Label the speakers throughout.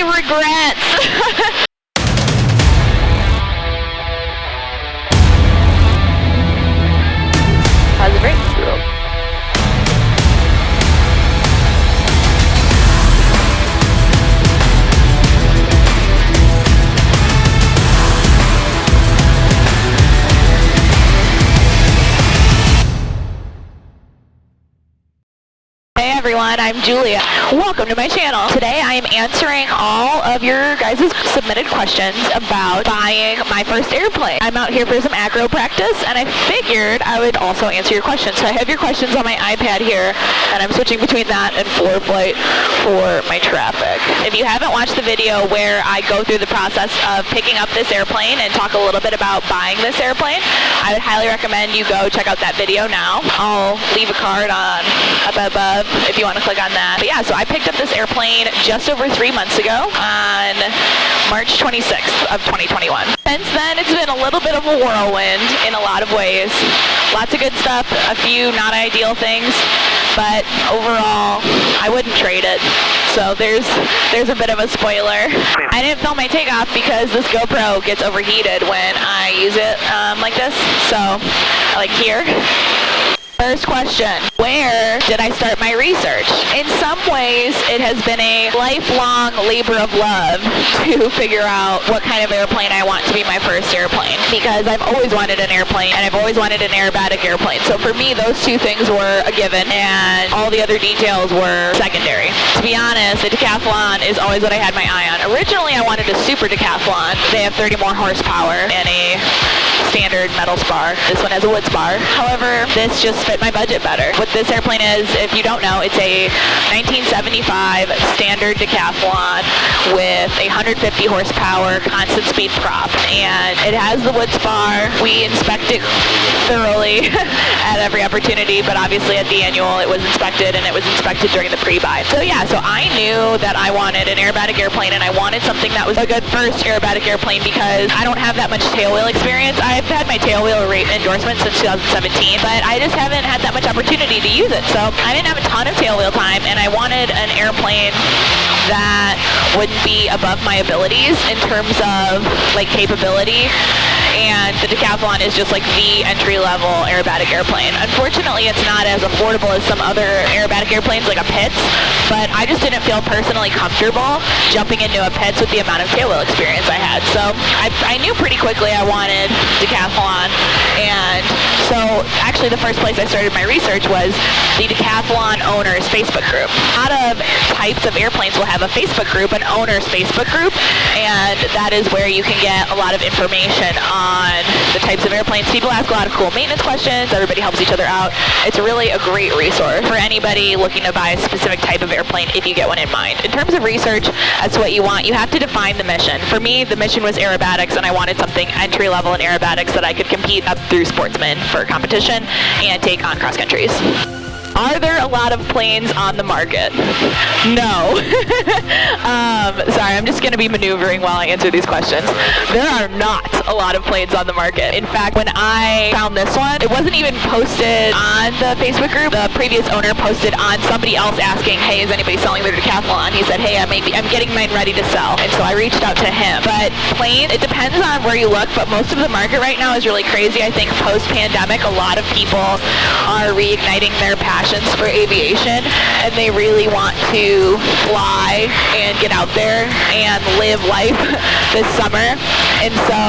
Speaker 1: any regrets. How's the break? Hey everyone, I'm Julia. Welcome to my channel. Today I am answering all of your guys' submitted questions about buying my first airplane. I'm out here for some acro practice and I figured I would also answer your questions. So I have your questions on my iPad here and I'm switching between that and ForeFlight for my traffic. If you haven't watched the video where I go through the process of picking up this airplane and talk a little bit about buying this airplane, I would highly recommend you go check out that video now. I'll leave a card up above if you want to click on that. But yeah, so I picked up this airplane just over 3 months ago on March 26th of 2021. Since then, it's been a little bit of a whirlwind in a lot of ways. Lots of good stuff, a few not ideal things, but overall, I wouldn't trade it. So there's a bit of a spoiler. I didn't film my takeoff because this GoPro gets overheated when I use it like this. So, like here. First question, where did I start my research? In some ways, it has been a lifelong labor of love to figure out what kind of airplane I want to be my first airplane, because I've always wanted an airplane and I've always wanted an aerobatic airplane. So for me, those two things were a given and all the other details were secondary. To be honest, a decathlon is always what I had my eye on. Originally, I wanted a super decathlon. They have 30 more horsepower and a standard metal spar. This one has a wood spar. However, this just fit my budget better. What this airplane is, if you don't know, it's a 1975 standard decathlon with a 150 horsepower constant speed prop, and it has the wood spar. We inspect it thoroughly at every opportunity, but obviously at the annual it was inspected, and it was inspected during the pre-buy. So yeah, so I knew that I wanted an aerobatic airplane, and I wanted something that was a good first aerobatic airplane because I don't have that much tailwheel experience. I've had my tailwheel rate endorsement since 2017, but I just haven't had that much opportunity to use it. So I didn't have a ton of tailwheel time, and I wanted an airplane that wouldn't be above my abilities in terms of like capability. And the Decathlon is just like the entry-level aerobatic airplane. Unfortunately, it's not as affordable as some other aerobatic airplanes like a Pitts, but I just didn't feel personally comfortable jumping into a Pitts with the amount of tailwheel experience I had. So I knew pretty quickly I wanted Decathlon, and so actually the first place I started my research was the Decathlon Owners Facebook group. A lot of types of airplanes will have a Facebook group, an Owners Facebook group, and that is where you can get a lot of information on the types of airplanes. People ask a lot of cool maintenance questions. Everybody helps each other out. It's really a great resource for anybody looking to buy a specific type of airplane if you get one in mind. In terms of research as to what you want, you have to define the mission. For me, the mission was aerobatics, and I wanted something entry-level in aerobatics that I could compete up through Sportsman for competition and take on cross countries. Are there a lot of planes on the market? No. Sorry, I'm just going to be maneuvering while I answer these questions. There are not a lot of planes on the market. In fact, when I found this one, it wasn't even posted on the Facebook group. The previous owner posted on somebody else asking, hey, is anybody selling their Decathlon? He said, hey, I'm getting mine ready to sell. And so I reached out to him. But planes, it depends on where you look, but most of the market right now is really crazy. I think post-pandemic, a lot of people are reigniting their passion for aviation, and they really want to fly and get out there and live life this summer. And so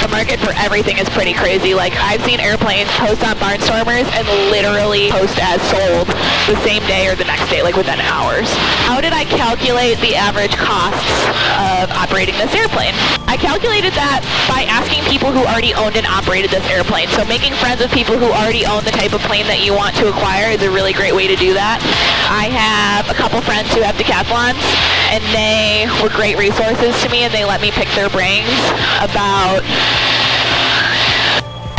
Speaker 1: the market for everything is pretty crazy. Like, I've seen airplanes post on Barnstormers and literally post as sold the same day or the next day, like within hours. How did I calculate the average costs of operating this airplane? I calculated that by asking people who already owned and operated this airplane. So making friends with people who already own the type of plane that you want to acquire is a really great way to do that. I have a couple friends who have Decathlons, and they were great resources to me, and they let me pick their brains about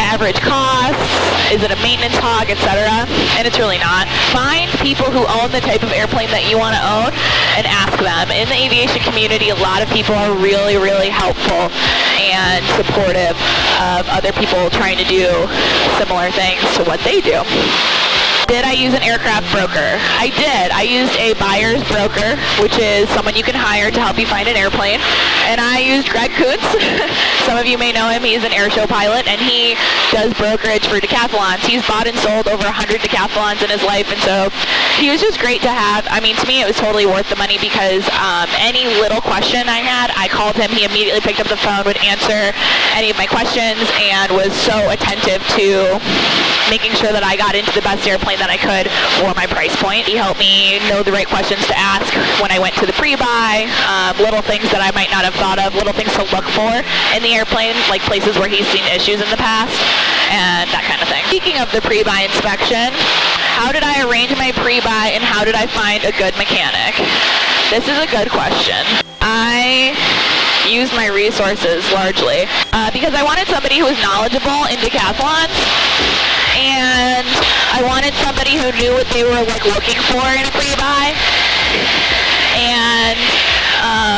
Speaker 1: average costs, is it a maintenance hog, etc. And it's really not. Find people who own the type of airplane that you want to own and ask them. In the aviation community, a lot of people are really, really helpful and supportive of other people trying to do similar things to what they do. Did I use an aircraft broker? I did. I used a buyer's broker, which is someone you can hire to help you find an airplane. And I used Greg Kuntz. Some of you may know him. He's an air show pilot, and he does brokerage for decathlons. He's bought and sold over 100 decathlons in his life, and so he was just great to have. I mean, to me, it was totally worth the money because any little question I had, I called him. He immediately picked up the phone, would answer any of my questions, and was so attentive to making sure that I got into the best airplane that I could for my price point. He helped me know the right questions to ask when I went to the pre-buy, little things that I might not have thought of, little things to look for in the airplane, like places where he's seen issues in the past, and that kind of thing. Speaking of the pre-buy inspection, how did I arrange my pre-buy and how did I find a good mechanic? This is a good question. I used my resources largely because I wanted somebody who was knowledgeable in decathlons, and I wanted somebody who knew what they were looking for in a pre-buy, and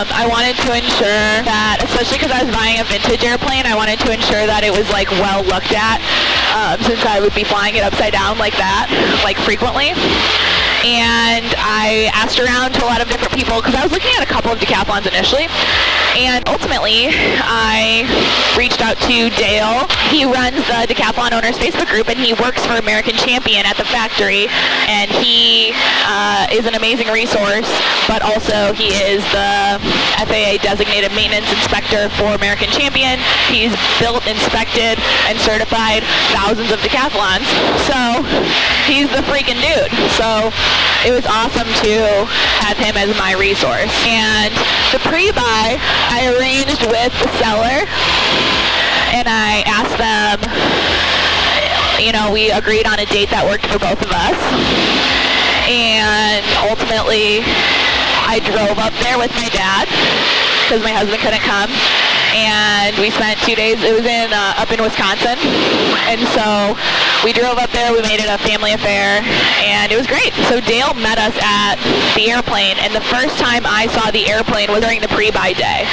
Speaker 1: I wanted to ensure that, especially because I was buying a vintage airplane, I wanted to ensure that it was well looked at, since I would be flying it upside down like that, frequently. And I asked around to a lot of different people because I was looking at a couple of decathlons initially, and ultimately I reached out to Dale. He runs the Decathlon Owners Facebook group, and he works for American Champion at the factory, and he is an amazing resource, but also he is the FAA designated maintenance inspector for American Champion. He's built, inspected, and certified thousands of decathlons, so he's the freaking dude. So it was awesome to have him as my resource. And the pre-buy, I arranged with the seller, and I asked them, we agreed on a date that worked for both of us. And ultimately, I drove up there with my dad, because my husband couldn't come. And we spent 2 days, it was up in Wisconsin, and so we drove up there, we made it a family affair, and it was great. So Dale met us at the airplane, and the first time I saw the airplane was during the pre-buy day.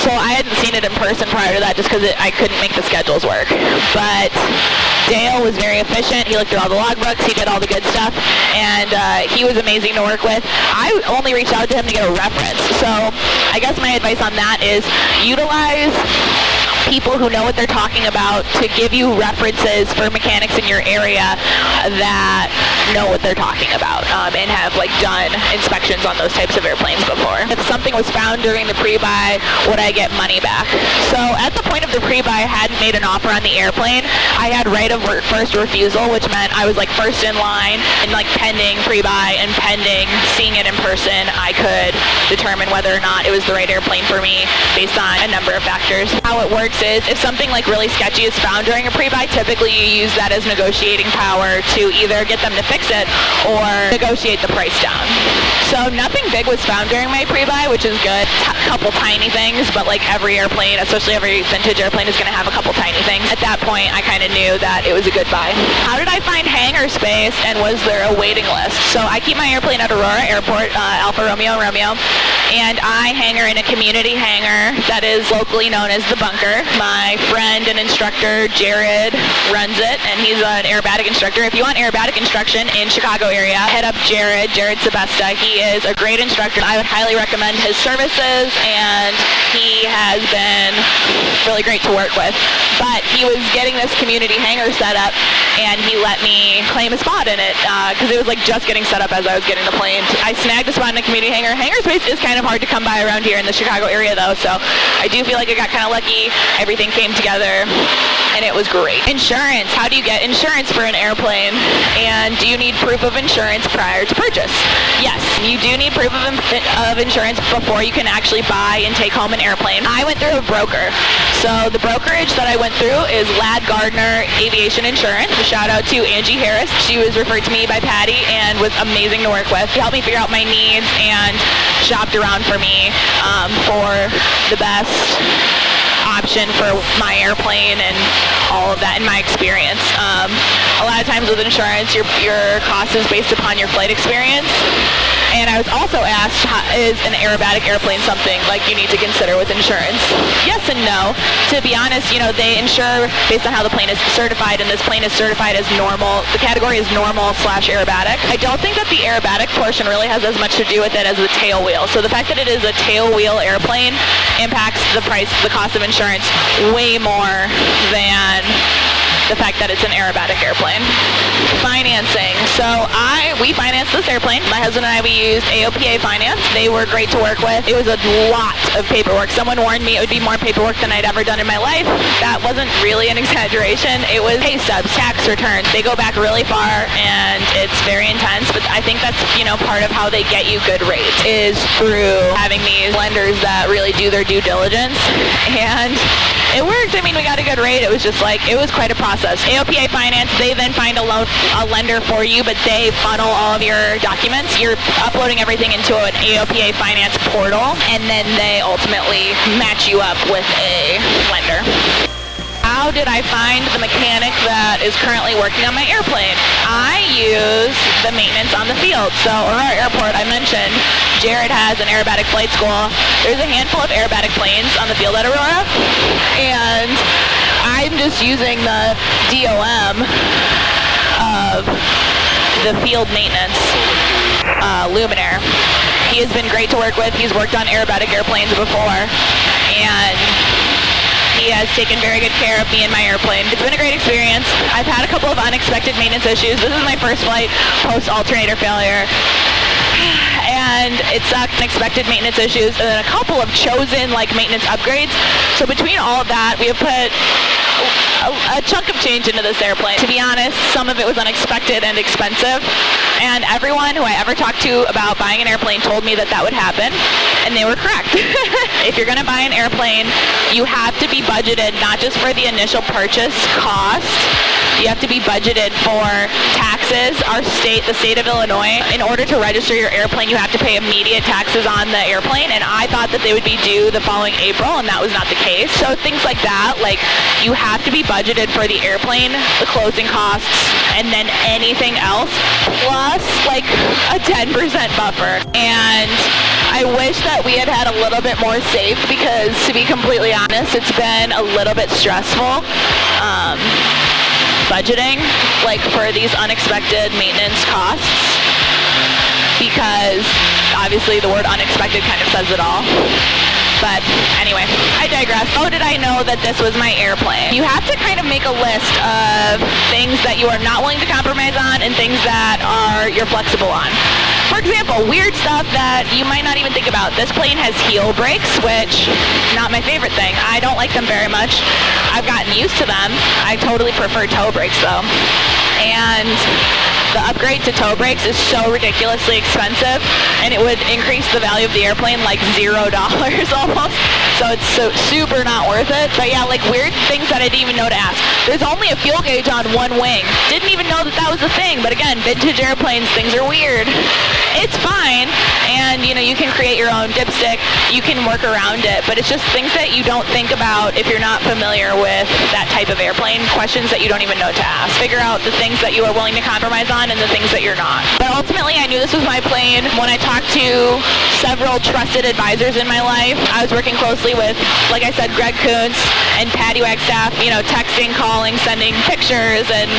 Speaker 1: So I hadn't seen it in person prior to that just because I couldn't make the schedules work. But Dale was very efficient. He looked through all the logbooks, he did all the good stuff, and he was amazing to work with. I only reached out to him to get a reference. So I guess my advice on that is utilize people who know what they're talking about to give you references for mechanics in your area that know what they're talking about, and have done inspections on those types of airplanes before. If something was found during the pre-buy, would I get money back? So at the point of the pre-buy, I hadn't made an offer on the airplane. I had right of first refusal, which meant I was first in line, and pending pre-buy and pending seeing it in person, I could determine whether or not it was the right airplane for me based on a number of factors. How it works is if something really sketchy is found during a pre-buy, typically you use that as negotiating power to either get them to fix it or negotiate the price down. So nothing big was found during my pre-buy, which is good. A couple tiny things, but every airplane, especially every vintage airplane, is going to have a couple tiny things. At that point, I kind of knew that it was a good buy. How did I find hangar space, and was there a waiting list? So I keep my airplane at Aurora Airport, Alpha Romeo Romeo, and I hangar in a community hangar that is locally known as the Bunker. My friend and instructor, Jared, runs it, and he's an aerobatic instructor. If you want aerobatic instruction in Chicago area, head up Jared Sebesta. He is a great instructor. I would highly recommend his services, and he has been really great to work with. But he was getting this community hangar set up, and he let me claim a spot in it because it was just getting set up as I was getting the plane. I snagged a spot in a community hangar. Hangar space is kind of hard to come by around here in the Chicago area, though, so I do feel like I got kind of lucky. Everything came together, and it was great. Insurance. How do you get insurance for an airplane? And do you need proof of insurance prior to purchase? Yes, you do need proof of insurance before you can actually buy and take home an airplane. I went through a broker. So the brokerage that I went through is Ladd Gardner Aviation Insurance. A shout out to Angie Harris. She was referred to me by Patty and was amazing to work with. She helped me figure out my needs and shopped around for me for the best option for my airplane and all of that in my experience. A lot of times with insurance, your cost is based upon your flight experience. And I was also asked, is an aerobatic airplane something like you need to consider with insurance? Yes and no. To be honest, they insure based on how the plane is certified, and this plane is certified as normal. The category is normal/aerobatic. I don't think that the aerobatic portion really has as much to do with it as the tail wheel. So the fact that it is a tail wheel airplane impacts the cost of insurance way more than the fact that it's an aerobatic airplane. Financing. So we financed this airplane. My husband and I, we used AOPA Finance. They were great to work with. It was a lot of paperwork. Someone warned me it would be more paperwork than I'd ever done in my life. That wasn't really an exaggeration. It was pay stubs, tax returns. They go back really far, and it's very intense, but I think that's, part of how they get you good rates is through having these lenders that really do their due diligence. And it worked. I mean, we got a good rate. It was just it was quite a process. AOPA Finance, they then find a lender for you, but they funnel all of your documents. You're uploading everything into an AOPA Finance portal, and then they ultimately match you up with a lender. How did I find the mechanic that is currently working on my airplane? I use the maintenance on the field. So Aurora Airport, I mentioned, Jared has an aerobatic flight school. There's a handful of aerobatic planes on the field at Aurora, and I'm just using the DOM of the field maintenance luminaire. He has been great to work with. He's worked on aerobatic airplanes before, and he has taken very good care of me and my airplane. It's been a great experience. I've had a couple of unexpected maintenance issues. This is my first flight post-alternator failure. And it sucked, unexpected maintenance issues, and then a couple of chosen maintenance upgrades. So between all of that, we have put a chunk of change into this airplane. To be honest, some of it was unexpected and expensive, and everyone who I ever talked to about buying an airplane told me that would happen, and they were correct. If you're going to buy an airplane, you have to be budgeted not just for the initial purchase cost. You have to be budgeted for taxes. The state of Illinois, in order to register your airplane, you have to pay immediate taxes on the airplane, and I thought that they would be due the following April, and that was not the case. So things like that, you have to be budgeted for the airplane, the closing costs, and then anything else, plus a 10% buffer. And I wish that we had a little bit more saved, because to be completely honest, it's been a little bit stressful. Budgeting for these unexpected maintenance costs, because obviously the word unexpected kind of says it all. But anyway, I digress. How did I know that this was my airplane? You have to kind of make a list of things that you are not willing to compromise on and things that you're flexible on. For example, weird stuff that you might not even think about. This plane has heel brakes, which not my favorite thing. I don't like them very much. I've gotten used to them. I totally prefer toe brakes though. And the upgrade to toe brakes is so ridiculously expensive, and it would increase the value of the airplane $0 almost. So it's super not worth it. But yeah, weird things that I didn't even know to ask. There's only a fuel gauge on one wing. Didn't even know that was a thing. But again, vintage airplanes, things are weird. It's fine, and you can create your own dipstick. You can work around it, but it's just things that you don't think about if you're not familiar with that type of airplane. Questions that you don't even know to ask. Figure out the things that you are willing to compromise on and the things that you're not. But ultimately, I knew this was my plane when I talked to several trusted advisors in my life. I was working closely with, like I said, Greg Kuntz and Patty Wag staff, texting, calling, sending pictures and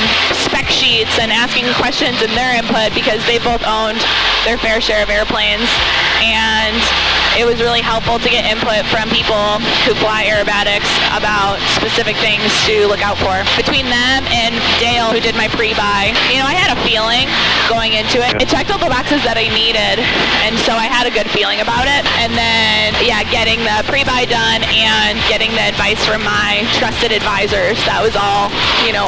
Speaker 1: spec sheets and asking questions and their input, because they both owned their fair share of airplanes, and it was really helpful to get input from people who fly aerobatics about specific things to look out for. Between them and Dale, who did my pre-buy, I had a feeling going into it. It checked all the boxes that I needed, and so I had a good feeling about it. And then, getting the pre-buy done and getting the advice from my trusted advisors, that was all,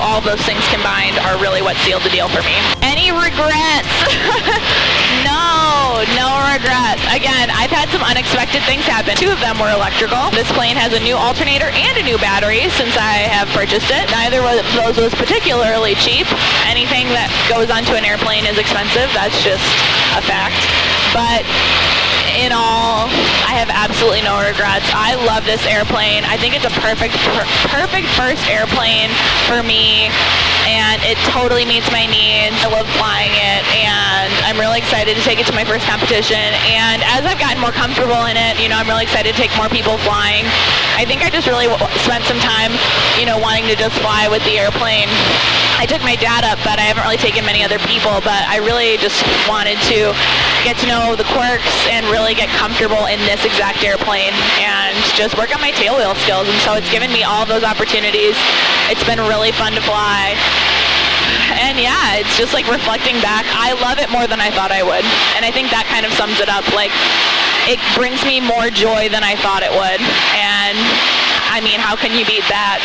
Speaker 1: all those things combined are really what sealed the deal for me. Any regrets? No regrets. Again, I've had some unexpected things happen. 2 of them were electrical. This plane has a new alternator and a new battery since I have purchased it. Neither of those was particularly cheap. Anything that goes onto an airplane is expensive. That's just a fact. But in all, I have absolutely no regrets. I love this airplane. I think it's a perfect first airplane for me, and it totally meets my needs. I love flying it, and I'm really excited to take it to my first competition. And as I've gotten more comfortable in it, you know, I'm really excited to take more people flying. I think I just really spent some time, you know, wanting to just fly with the airplane. I took my dad up, but I haven't really taken many other people, but I really just wanted to get to know the quirks and really get comfortable in this exact airplane and just work on my tail wheel skills. And so it's given me all of those opportunities. It's been really fun to fly. And yeah, it's just like reflecting back, I love it more than I thought I would. And I think that kind of sums it up. Like, it brings me more joy than I thought it would. And I mean, how can you beat that?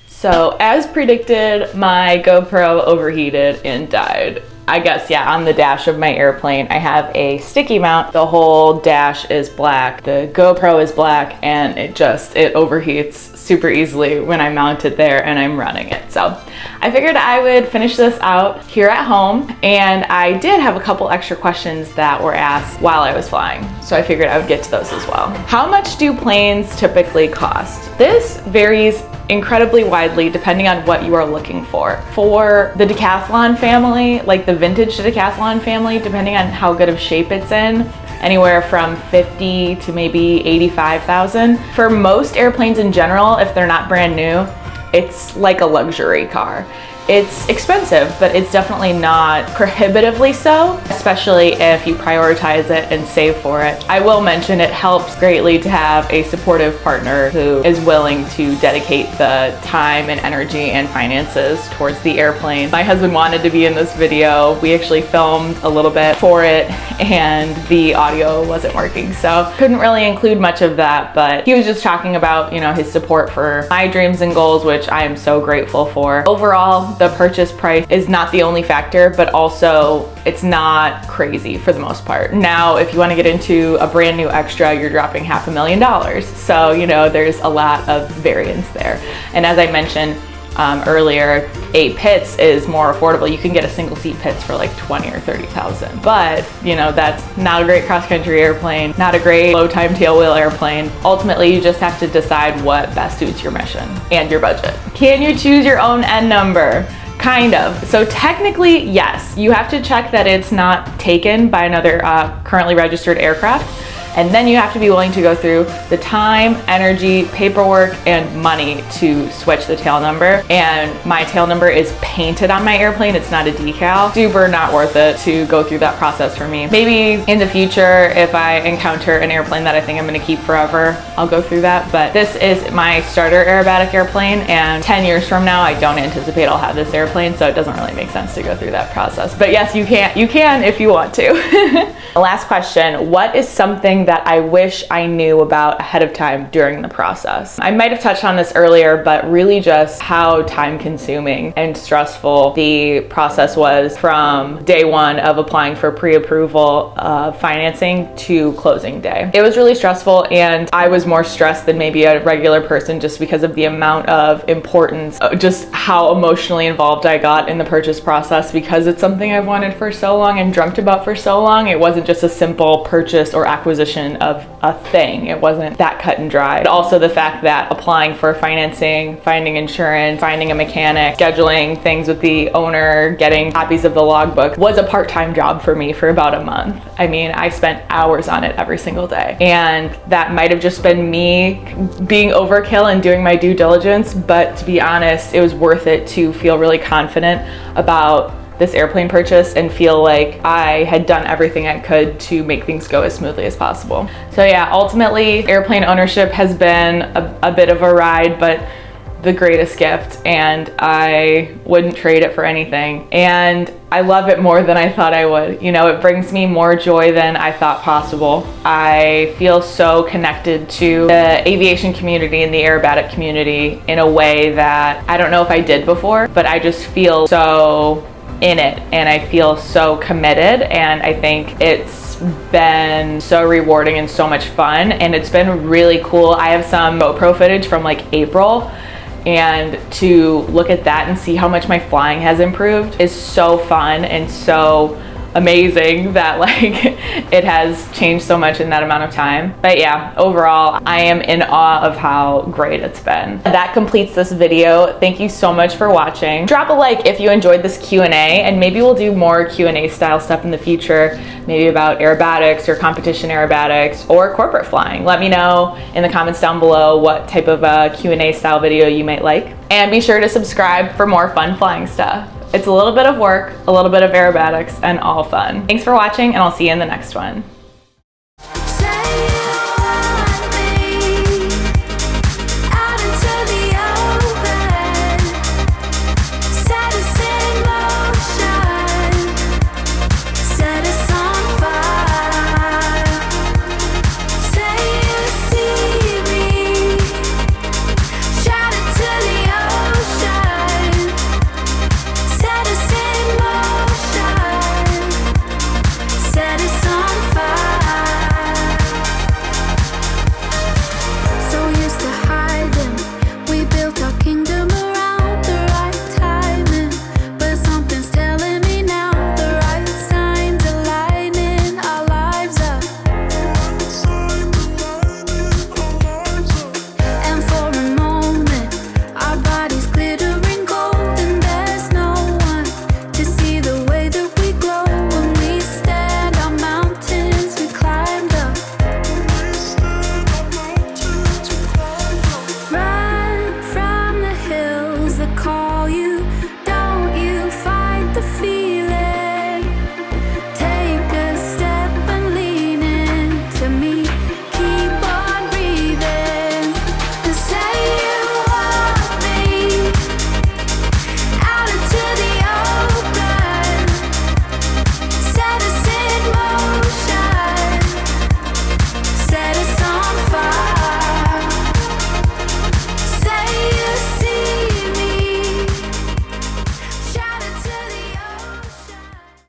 Speaker 2: So as predicted, my GoPro overheated and died. I guess, yeah, on the dash of my airplane, I have a sticky mount. The whole dash is black. The GoPro is black, and it overheats super easily when I mount it there and I'm running it. So I figured I would finish this out here at home, and I did have a couple extra questions that were asked while I was flying. So I figured I would get to those as well. How much do planes typically cost? This varies incredibly widely depending on what you are looking for. For the decathlon family, like the vintage decathlon family, depending on how good of shape it's in, anywhere from 50 to maybe 85,000. For most airplanes in general, if they're not brand new, it's like a luxury car. It's expensive, but it's definitely not prohibitively so, especially if you prioritize it and save for it. I will mention it helps greatly to have a supportive partner who is willing to dedicate the time and energy and finances towards the airplane. My husband wanted to be in this video. We actually filmed a little bit for it and the audio wasn't working, so couldn't really include much of that, but he was just talking about, you know, his support for my dreams and goals, which I am so grateful for. Overall, the purchase price is not the only factor, but also it's not crazy for the most part. Now, if you want to get into a brand new extra, you're dropping $500,000. So, you know, there's a lot of variance there. And as I mentioned earlier, a Pitts is more affordable. You can get a single seat Pitts for like 20 or 30,000. But, you know, that's not a great cross-country airplane, not a great low-time tailwheel airplane. Ultimately, you just have to decide what best suits your mission and your budget. Can you choose your own N number? Kind of. So technically, yes. You have to check that it's not taken by another currently registered aircraft. And then you have to be willing to go through the time, energy, paperwork, and money to switch the tail number. And my tail number is painted on my airplane. It's not a decal. Super not worth it to go through that process for me. Maybe in the future, if I encounter an airplane that I think I'm gonna keep forever, I'll go through that. But this is my starter aerobatic airplane, and 10 years from now, I don't anticipate I'll have this airplane, so it doesn't really make sense to go through that process. But yes, you can if you want to. Last question, what is something that I wish I knew about ahead of time during the process? I might have touched on this earlier, but really just how time consuming and stressful the process was from day one of applying for pre-approval financing to closing day. It was really stressful, and I was more stressed than maybe a regular person just because of the amount of importance, just how emotionally involved I got in the purchase process, because it's something I've wanted for so long and dreamt about for so long. It wasn't just a simple purchase or acquisition of a thing. It wasn't that cut and dry. But also the fact that applying for financing, finding insurance, finding a mechanic, scheduling things with the owner, getting copies of the logbook was a part-time job for me for about a month. I mean, I spent hours on it every single day. And that might have just been me being overkill and doing my due diligence, but to be honest, it was worth it to feel really confident about this airplane purchase and feel like I had done everything I could to make things go as smoothly as possible. So yeah, ultimately airplane ownership has been a bit of a ride, but the greatest gift, and I wouldn't trade it for anything. And I love it more than I thought I would. You know, it brings me more joy than I thought possible. I feel so connected to the aviation community and the aerobatic community in a way that I don't know if I did before, but I just feel so in it, and I feel so committed, and I think it's been so rewarding and so much fun, and it's been really cool. I have some GoPro footage from like April, and to look at that and see how much my flying has improved is so fun and so amazing that like it has changed so much in that amount of time. But yeah, overall, I am in awe of how great it's been. That completes this video. Thank you so much for watching. Drop a like if you enjoyed this Q&A, and maybe we'll do more Q&A style stuff in the future, maybe about aerobatics or competition aerobatics or corporate flying. Let me know in the comments down below what type of a Q&A style video you might like. And be sure to subscribe for more fun flying stuff. It's a little bit of work, a little bit of aerobatics, and all fun. Thanks for watching, and I'll see you in the next one.